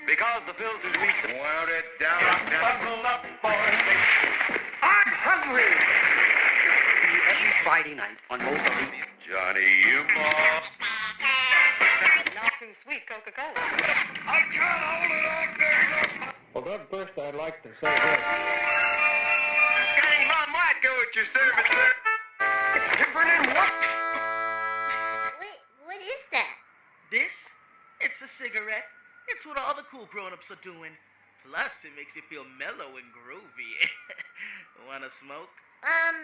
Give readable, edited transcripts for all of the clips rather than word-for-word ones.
Because the filter's weak. Wound it down. Buckle up, boys. I'm hungry. Every Friday night on most of these. Johnny, you mom. Not too sweet Coca-Cola. I can't hold it all day. Well, God first, I'd like to say this. Johnny, Mom might go at your service, sir. It's different in what? What is that? This? It's a cigarette. It's what all the cool grown-ups are doing. Plus, it makes you feel mellow and groovy. Wanna smoke? I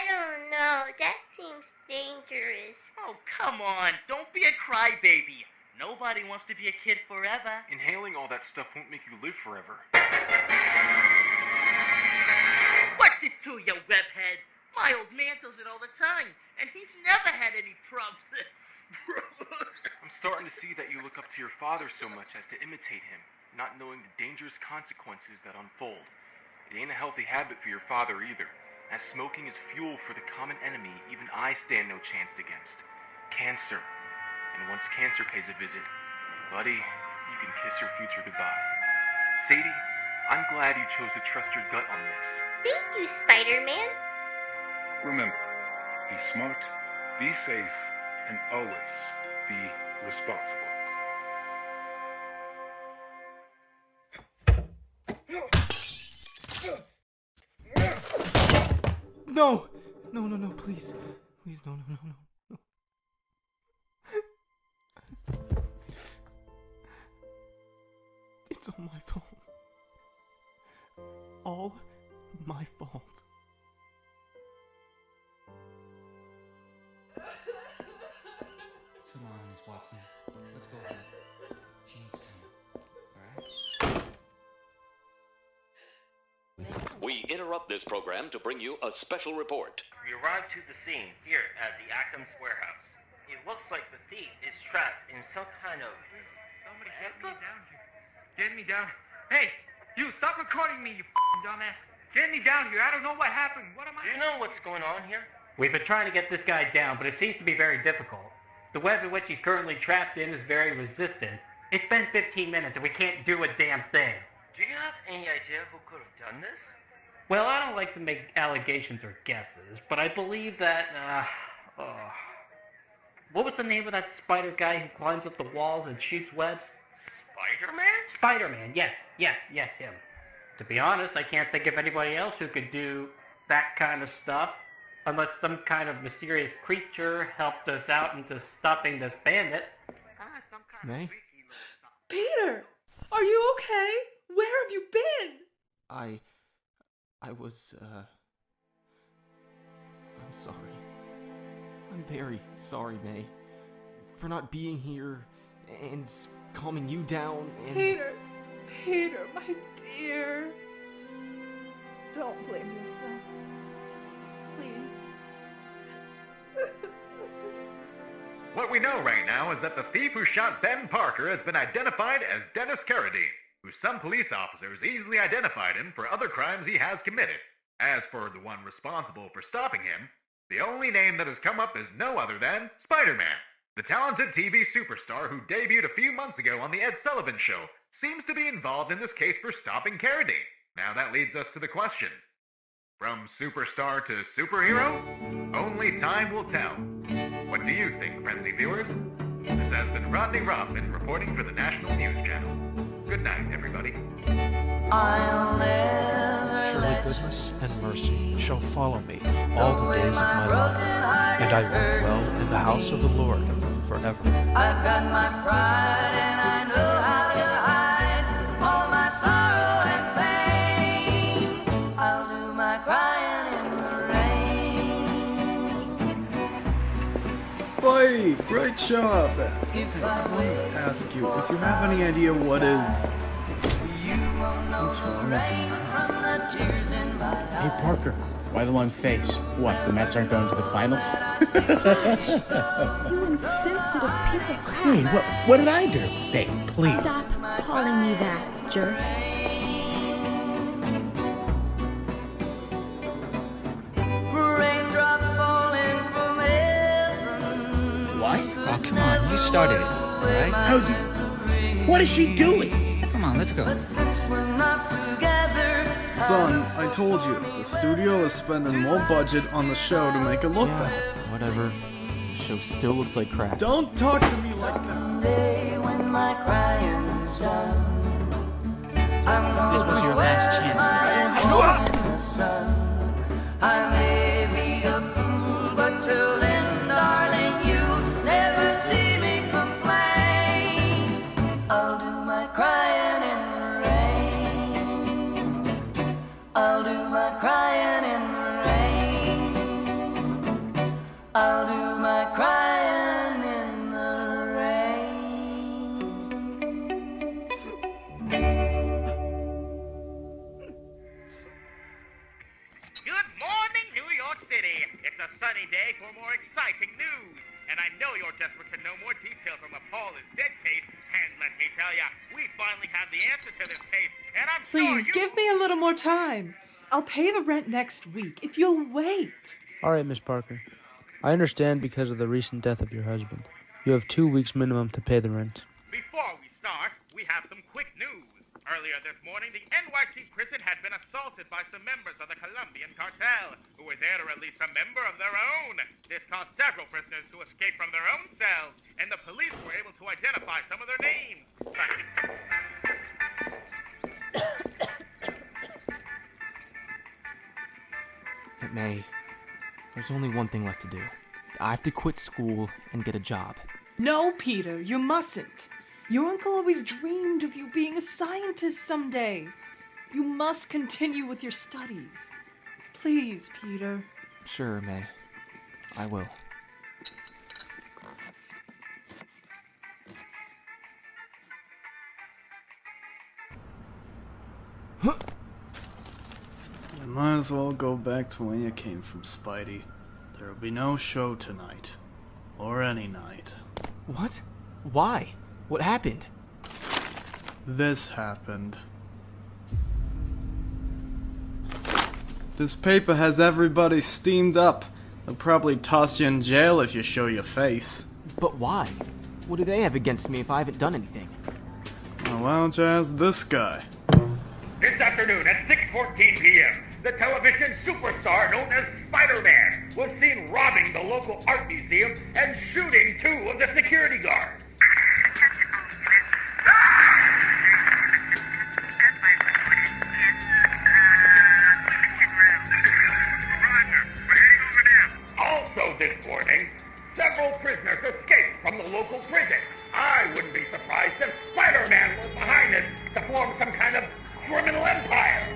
don't know. That seems dangerous. Oh, come on. Don't be a crybaby. Nobody wants to be a kid forever. Inhaling all that stuff won't make you live forever. What's it to you, webhead? My old man does it all the time, and he's never had any problems. I'm starting to see that you look up to your father so much as to imitate him, not knowing the dangerous consequences that unfold. It ain't a healthy habit for your father either, as smoking is fuel for the common enemy even I stand no chance against. Cancer. And once cancer pays a visit, buddy, you can kiss your future goodbye. Sadie, I'm glad you chose to trust your gut on this. Thank you, Spider-Man. Remember, be smart, be safe, and always be responsible. No! No, please. Please, no. It's all my fault. All my fault. Come on, Miss Watson. Let's go ahead. She needs some. Alright? We interrupt this program to bring you a special report. We arrived to the scene here at the ACME's warehouse. It looks like the thief is trapped in some kind of... Somebody get me down here. Get me down. Hey, you stop recording me, you f***ing dumbass. Get me down here. I don't know what happened. What am I... Do you know what's going on here? We've been trying to get this guy down, but it seems to be very difficult. The web in which he's currently trapped in is very resistant. It's been 15 minutes and we can't do a damn thing. Do you have any idea who could have done this? Well, I don't like to make allegations or guesses, but I believe that, what was the name of that spider guy who climbs up the walls and shoots webs? Spider-Man? Spider-Man, yes, him. To be honest, I can't think of anybody else who could do that kind of stuff, unless some kind of mysterious creature helped us out into stopping this bandit. Some kind May? of freaky little something. Peter, are you okay? Where have you been? I was, I'm sorry. I'm very sorry, May. For not being here and calming you down and... Peter, my dear. Don't blame yourself. Please. What we know right now is that the thief who shot Ben Parker has been identified as Dennis Carradine, who some police officers easily identified him for other crimes he has committed. As for the one responsible for stopping him, the only name that has come up is no other than Spider-Man. The talented TV superstar who debuted a few months ago on The Ed Sullivan Show seems to be involved in this case for stopping Carradine. Now that leads us to the question. From superstar to superhero? Only time will tell. What do you think, friendly viewers? This has been Rodney Rothman reporting for the National News Channel. Good night, everybody. Surely goodness and mercy shall follow me all the days of my life, and I will dwell in the house of the Lord forever. I've got my pride and I know how to hide all my sorrow and pain. I'll do my crying in the rain. Spidey, great job. Hey, I wanted to ask you if you have any idea what is... What's wrong with you? Hey Parker, why the long face? What, the Mets aren't going to the finals? You insensitive piece of crap. Hey, what did I do? Hey, please. Stop calling me that, jerk. What? Oh, come on, you started it, alright? How's he? What is she doing? Come on, let's go. But since we're not together, Son, I told you, the studio is spending more budget on the show to make it look better. Whatever. The show still looks like crap. Don't talk to me like that. someday when my crying's done, I'm gonna This was your last chance. in the sun. I may be a fool, but till then, darling, you never see me complain. I'll do my crying in the rain. I'll do my crying in the rain. I'll do my crying in the Good morning, New York City. It's a sunny day for more exciting news. And I know you're desperate to know more details on the Paul is dead case. And let me tell ya, we finally have the answer to this case. And I'm Please, sure give me a little more time. I'll pay the rent next week if you'll wait. All right, Miss Parker. I understand because of the recent death of your husband. You have 2 weeks minimum to pay the rent. Before we start, we have some quick news. Earlier this morning, the NYC prison had been assaulted by some members of the Colombian cartel, who were there to release a member of their own. This caused several prisoners to escape from their own cells, and the police were able to identify some of their names. May, there's only one thing left to do. I have to quit school and get a job. No, Peter, you mustn't. Your uncle always dreamed of you being a scientist someday. You must continue with your studies. Please, Peter. Sure, May. I will. You might as well go back to when you came from, Spidey. There'll be no show tonight. Or any night. What? Why? What happened? This happened. This paper has everybody steamed up. They'll probably toss you in jail if you show your face. But why? What do they have against me if I haven't done anything? Now, why don't you ask this guy? This afternoon at 6:14 p.m., the television superstar known as Spider-Man was seen robbing the local art museum and shooting 2 of the security guards. Also this morning, several prisoners escaped from the local prison. I wouldn't be surprised if Spider-Man was behind it to form some kind of criminal empire.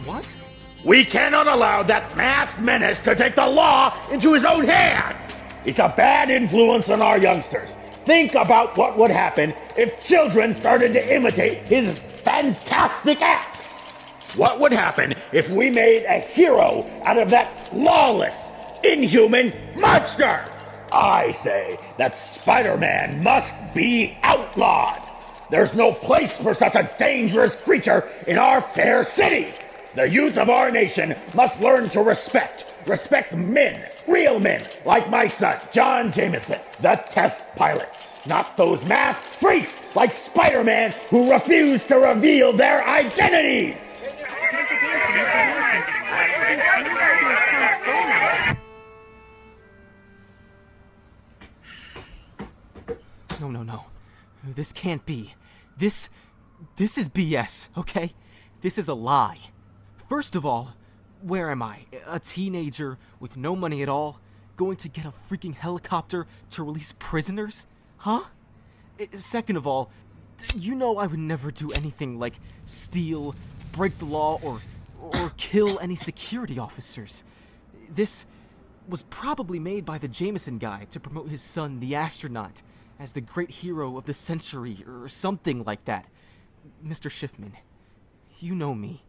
What? We cannot allow that masked menace to take the law into his own hands. He's a bad influence on our youngsters. Think about what would happen if children started to imitate his fantastic acts. What would happen if we made a hero out of that lawless, inhuman monster? I say that Spider-Man must be outlawed. There's no place for such a dangerous creature in our fair city. The youth of our nation must learn to respect men, real men, like my son, John Jameson, the test pilot. Not those masked freaks like Spider-Man who refuse to reveal their identities. No. This can't be. This is BS, okay? This is a lie. First of all, where am I? A teenager with no money at all? Going to get a freaking helicopter to release prisoners? Huh? Second of all, you know I would never do anything like steal, break the law, or kill any security officers. This was probably made by the Jameson guy to promote his son, the astronaut, as the great hero of the century, or something like that. Mr. Shiffman, you know me.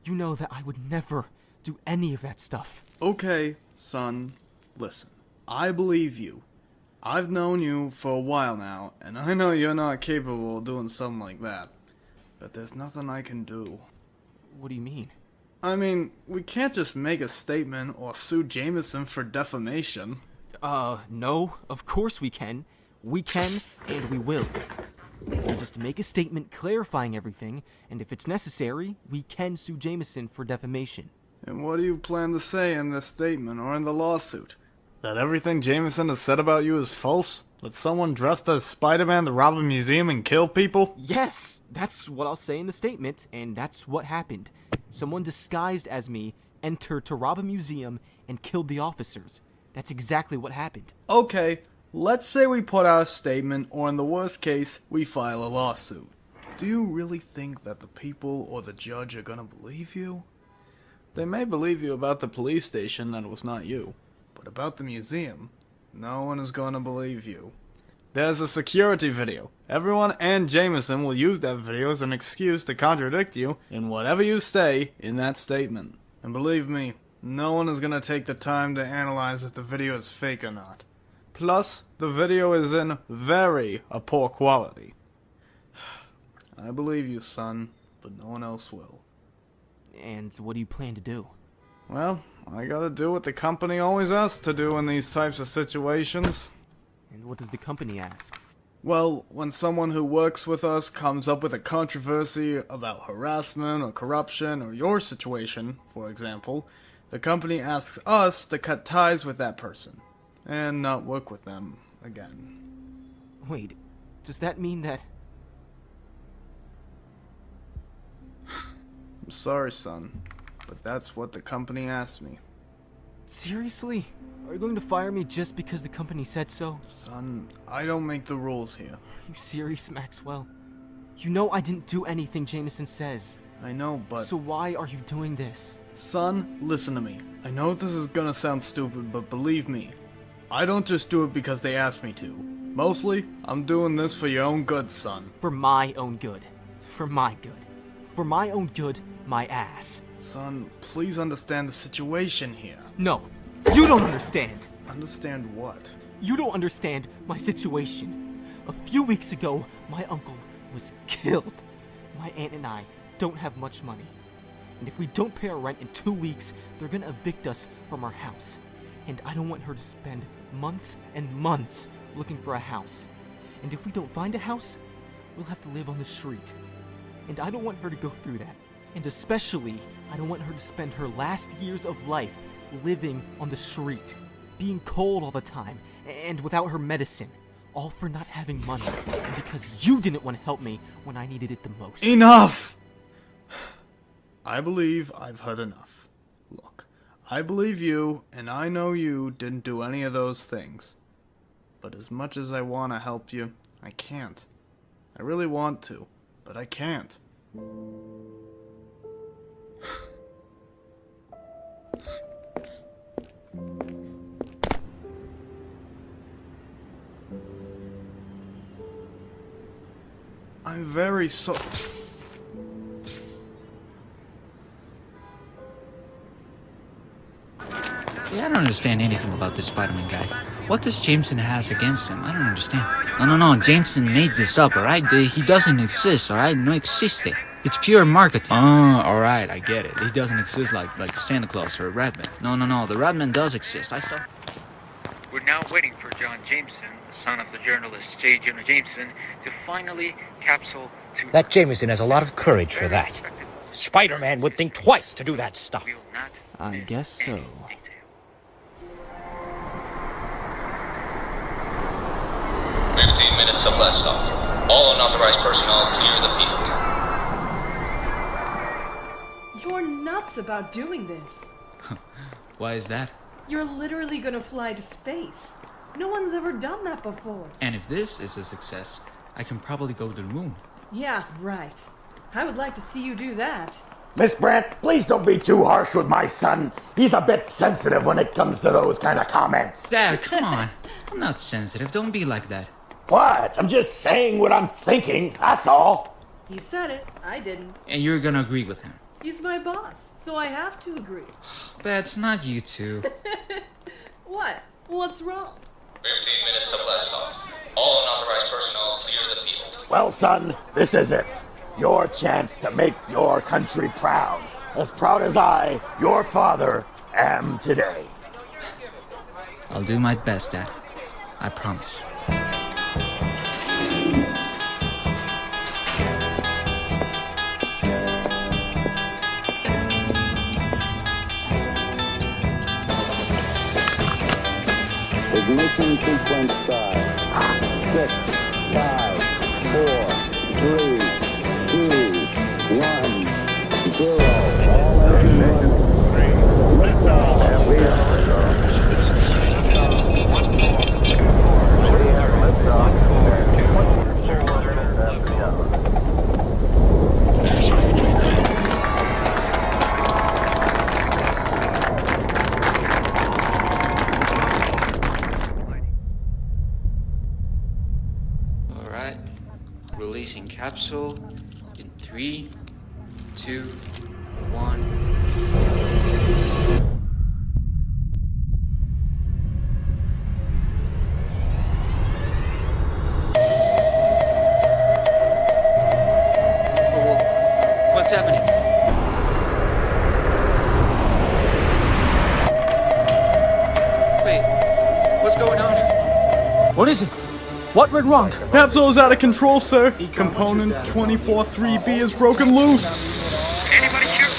You know that I would never do any of that stuff. Okay, son, listen. I believe you. I've known you for a while now, and I know you're not capable of doing something like that. But there's nothing I can do. What do you mean? I mean, we can't just make a statement or sue Jameson for defamation. No, of course we can. We can, and we will. We just make a statement clarifying everything, and if it's necessary, we can sue Jameson for defamation. And what do you plan to say in this statement or in the lawsuit? That everything Jameson has said about you is false? That someone dressed as Spider-Man to rob a museum and kill people? Yes, that's what I'll say in the statement, and that's what happened. Someone disguised as me entered to rob a museum and killed the officers. That's exactly what happened. Okay, let's say we put out a statement, or in the worst case, we file a lawsuit. Do you really think that the people or the judge are gonna believe you? They may believe you about the police station that it was not you, but about the museum, no one is gonna believe you. There's a security video. Everyone and Jameson will use that video as an excuse to contradict you in whatever you say in that statement. And believe me, no one is gonna take the time to analyze if the video is fake or not. Plus, the video is in very poor quality. I believe you, son, but no one else will. And what do you plan to do? Well, I gotta do what the company always asks to do in these types of situations. And what does the company ask? Well, when someone who works with us comes up with a controversy about harassment or corruption or your situation, for example, the company asks us to cut ties with that person and not work with them again. Wait, does that mean that... I'm sorry, son, but that's what the company asked me. Seriously? Are you going to fire me just because the company said so? Son, I don't make the rules here. Are you serious, Maxwell? You know I didn't do anything Jameson says. I know, but... So why are you doing this? Son, listen to me. I know this is gonna sound stupid, but believe me, I don't just do it because they asked me to. Mostly, I'm doing this for your own good, son. For my own good. For my good. For my own good, my ass. Son, please understand the situation here. No, you don't understand. Understand what? You don't understand my situation. A few weeks ago, my uncle was killed. My aunt and I don't have much money. And if we don't pay our rent in 2 weeks, they're gonna evict us from our house. And I don't want her to spend months and months looking for a house. And if we don't find a house, we'll have to live on the street. And I don't want her to go through that. And especially, I don't want her to spend her last years of life living on the street, being cold all the time, and without her medicine. All for not having money, and because you didn't want to help me when I needed it the most. Enough! I believe I've heard enough. Look, I believe you, and I know you didn't do any of those things. But as much as I want to help you, I can't. I really want to, but I can't. I'm very sorry. Yeah, I don't understand anything about this Spider-Man guy. What does Jameson has against him? I don't understand. No, Jameson made this up, alright? He doesn't exist, alright? No existe. It's pure marketing. Oh, alright, I get it. He doesn't exist like Santa Claus or Rodman. No, the Rodman does exist. I saw... We're now waiting for John Jameson, the son of the journalist J. Jonah Jameson, to finally capsule to... That Jameson has a lot of courage for that. Spider-Man would think twice to do that stuff. I guess so. 15 minutes of blast off. All unauthorized personnel clear the field. You're nuts about doing this. Why is that? You're literally gonna fly to space. No one's ever done that before. And if this is a success, I can probably go to the moon. Yeah, right. I would like to see you do that. Miss Brant, please don't be too harsh with my son. He's a bit sensitive when it comes to those kind of comments. Dad, come on. I'm not sensitive. Don't be like that. What? I'm just saying what I'm thinking, that's all. He said it. I didn't. And you're gonna agree with him. He's my boss, so I have to agree. That's not you two. What? What's wrong? 15 minutes of blast off. All unauthorized personnel clear the field. Well, son, this is it. Your chance to make your country proud. As proud as I, your father, am today. I'll do my best, Dad. I promise. Alright. Releasing capsule in 3, 2, 1. What's happening? Wait, what's going on? What is it? What went wrong? Capsule is out of control, sir. Component 24-3B is broken loose. Anybody here?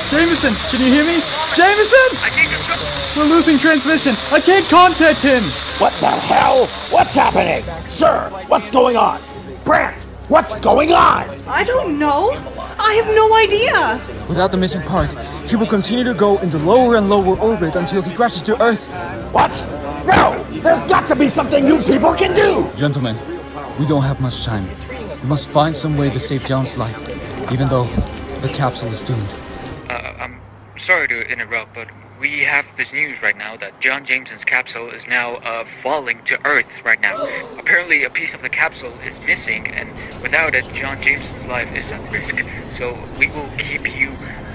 Jameson, can you hear me? Jameson! I can't control. We're losing transmission. I can't contact him. What the hell? What's happening? Sir, what's going on? Brant, what's going on? I don't know. I have no idea. Without the missing part, he will continue to go into lower and lower orbit until he crashes to Earth. What? No! There's got to be something you people can do! Gentlemen, we don't have much time. We must find some way to save John's life, even though the capsule is doomed. I'm sorry to interrupt, but we have this news right now that John Jameson's capsule is now falling to Earth right now. Apparently a piece of the capsule is missing, and without it, John Jameson's life is at risk. So we will keep you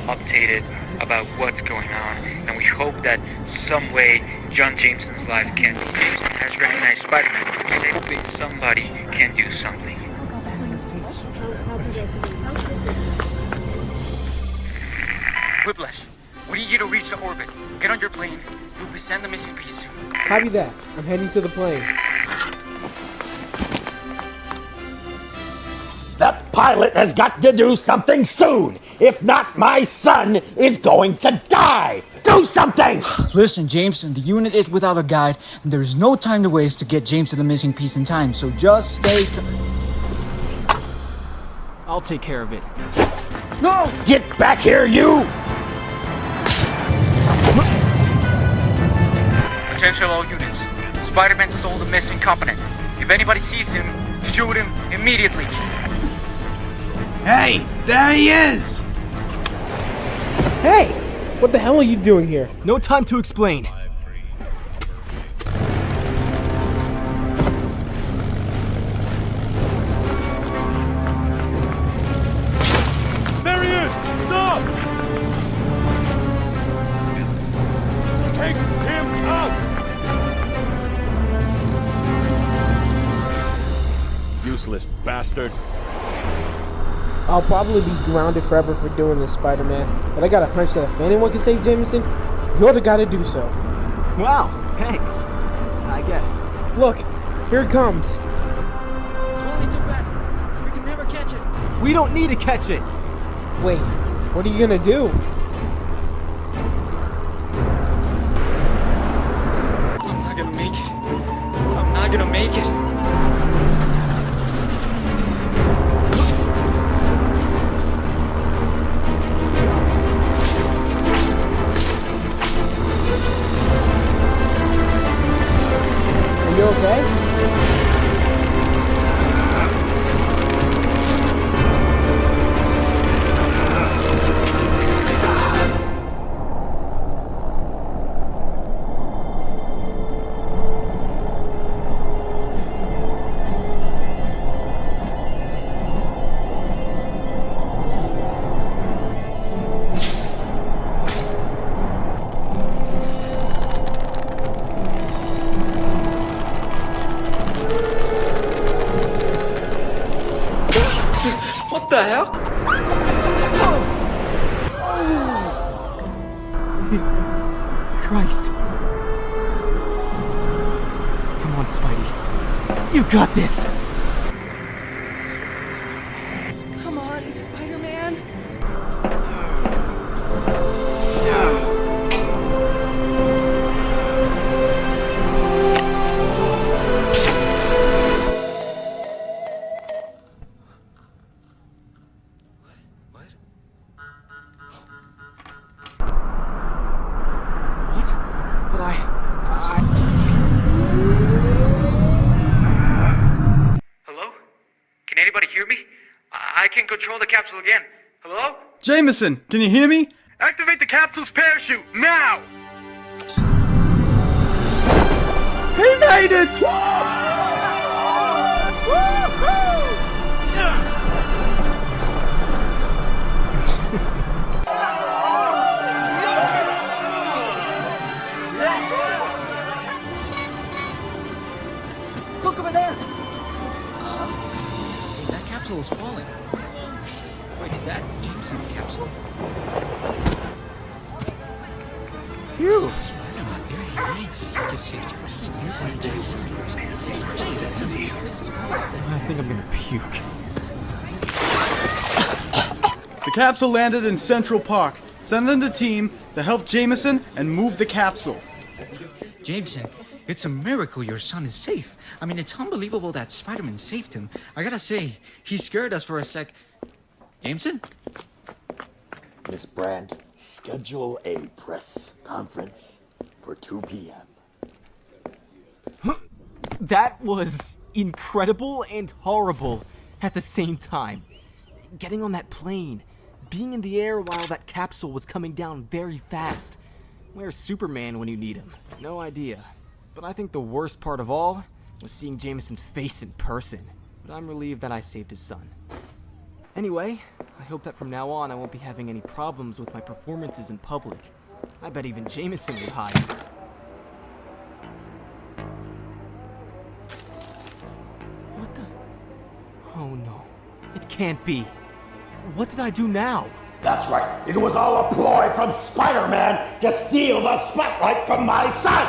updated about what's going on, and we hope that some way John Jameson's life can. Jameson has recognized Spider-Man, and hopefully somebody can do something. Whiplash, we need you to reach the orbit. Get on your plane. We'll be sending the missing piece soon. Copy that. I'm heading to the plane. That pilot has got to do something soon! If not, my son is going to die! Do something! Listen, Jameson, the unit is without a guide, and there is no time to waste to get James to the missing piece in time, so just stay... I'll take care of it. No! Get back here, you! Attention all units. Spider-Man stole the missing component. If anybody sees him, shoot him immediately. Hey, there he is! Hey! What the hell are you doing here? No time to explain. There he is! Stop! Take him out! Useless bastard. I'll probably be grounded forever for doing this, Spider-Man. But I got a hunch that if anyone can save Jameson, you're the guy to do so. Wow, thanks. I guess. Look, here it comes. It's falling too fast. We can never catch it. We don't need to catch it. Wait, what are you gonna do? I'm not gonna make it. I'm not gonna make it. Are you okay? What the hell? Christ. Come on, Spidey. You got this. Come on, Spider-Man. anybody hear me? I can control the capsule again. Hello? Jameson, can you hear me? Activate the capsule's parachute, now! He made it! Look over there! Hey, that capsule is falling. Wait, is that Jameson's capsule? Phew. Spider-Man, there he is. He just saved Jameson. I think I'm gonna puke. The capsule landed in Central Park. Send in the team to help Jameson and move the capsule. Jameson, it's a miracle your son is safe. I mean, it's unbelievable that Spider-Man saved him. I gotta say, he scared us for a sec. Jameson? Miss Brant, schedule a press conference for 2 p.m. That was incredible and horrible at the same time. Getting on that plane, being in the air while that capsule was coming down very fast. Where's Superman when you need him? No idea. But I think the worst part of all was seeing Jameson's face in person. But I'm relieved that I saved his son. Anyway, I hope that from now on I won't be having any problems with my performances in public. I bet even Jameson would hide. What the? Oh no. It can't be. What did I do now? That's right. It was all a ploy from Spider-Man to steal the spotlight from my son.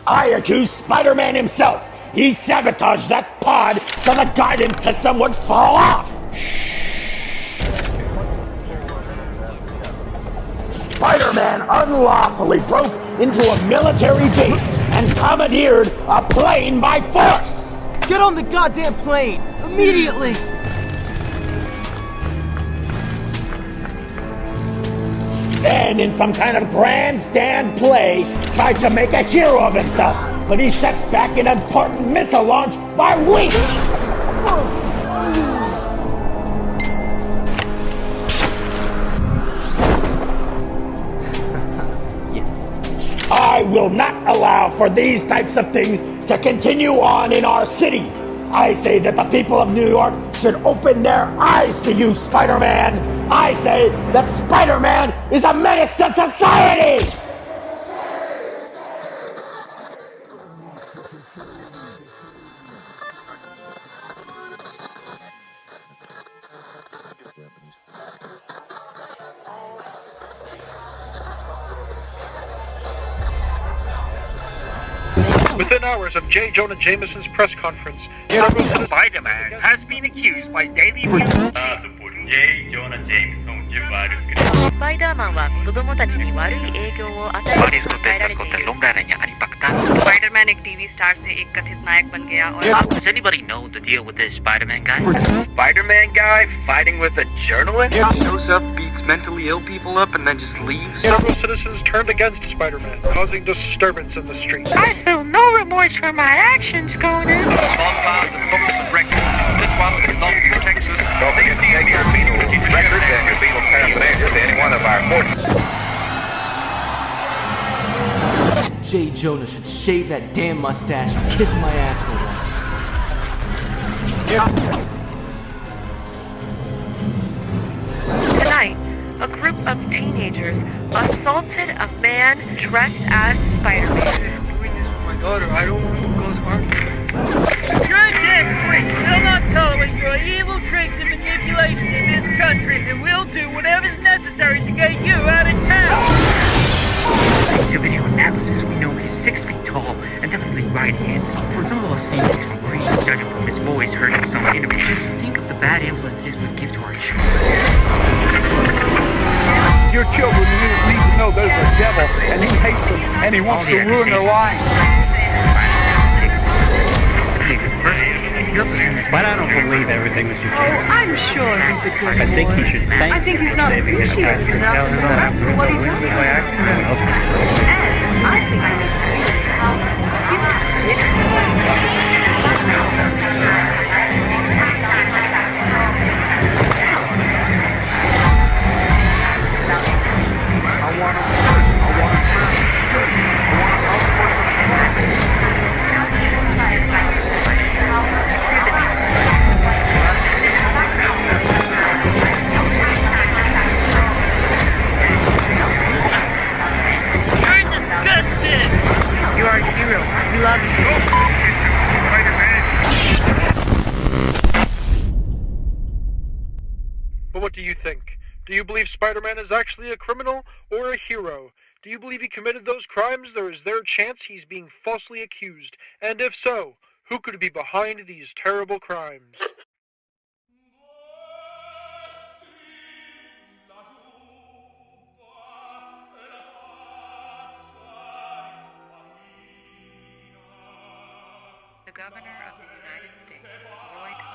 I accuse Spider-Man himself. He sabotaged that pod so the guidance system would fall off. Spider-Man unlawfully broke into a military base and commandeered a plane by force. Get on the goddamn plane! Immediately! And in some kind of grandstand play, tried to make a hero of himself, but he set back an important missile launch by weeks! Yes. I will not allow for these types of things to continue on in our city. I say that the people of New York should open their eyes to you, Spider-Man. I say that Spider-Man is a menace to society! Within hours of J. Jonah Jameson's press conference, Spider-Man has been accused by Daily News. J. Jonah Jameson スパイダーマンは子供たちに悪い影響を与えると伝えられている。Spider-Man एक TV star से एक कथित नायक बन गया और Does anybody know the deal with this Spider-Man guy? Spider-Man guy fighting with a journalist? Shows up, beats mentally ill people up, and then just leaves. several citizens turned against Spider-Man, causing disturbance in the streets. I feel no remorse for my actions, Conan. Small clouds and focus on records. This one with results in Texas. Don't forget to take your beetle records and your beetle paraphernalia to any one of our forces. J. Jonah should shave that damn mustache and kiss my ass for once. Tonight, a group of teenagers assaulted a man dressed as Spider-Man. My daughter, I don't want to cause harm. You're a damn freak. We'll not tolerate your evil tricks and manipulation in this country, and we'll do whatever's necessary to get you out of town. Thanks to video analysis, we know he's 6 feet tall and definitely right-handed. Some of us think he's from Greece, judging from his voice heard in some interview. Just think of the bad influence this would give to our children. Your children need to know there's a devil, and he hates them, and he wants to ruin their lives. But I don't believe everything Mr. Jameson I'm sure he's a good I think he should thank I think you he's for not saving his appreciated country. enough, so that's what he's done. By accident. And I think he needs to be how he's But what do you think? Do you believe Spider-Man is actually a criminal or a hero? Do you believe he committed those crimes, or is there a chance he's being falsely accused? And if so, who could be behind these terrible crimes? The Governor of the United States, Roy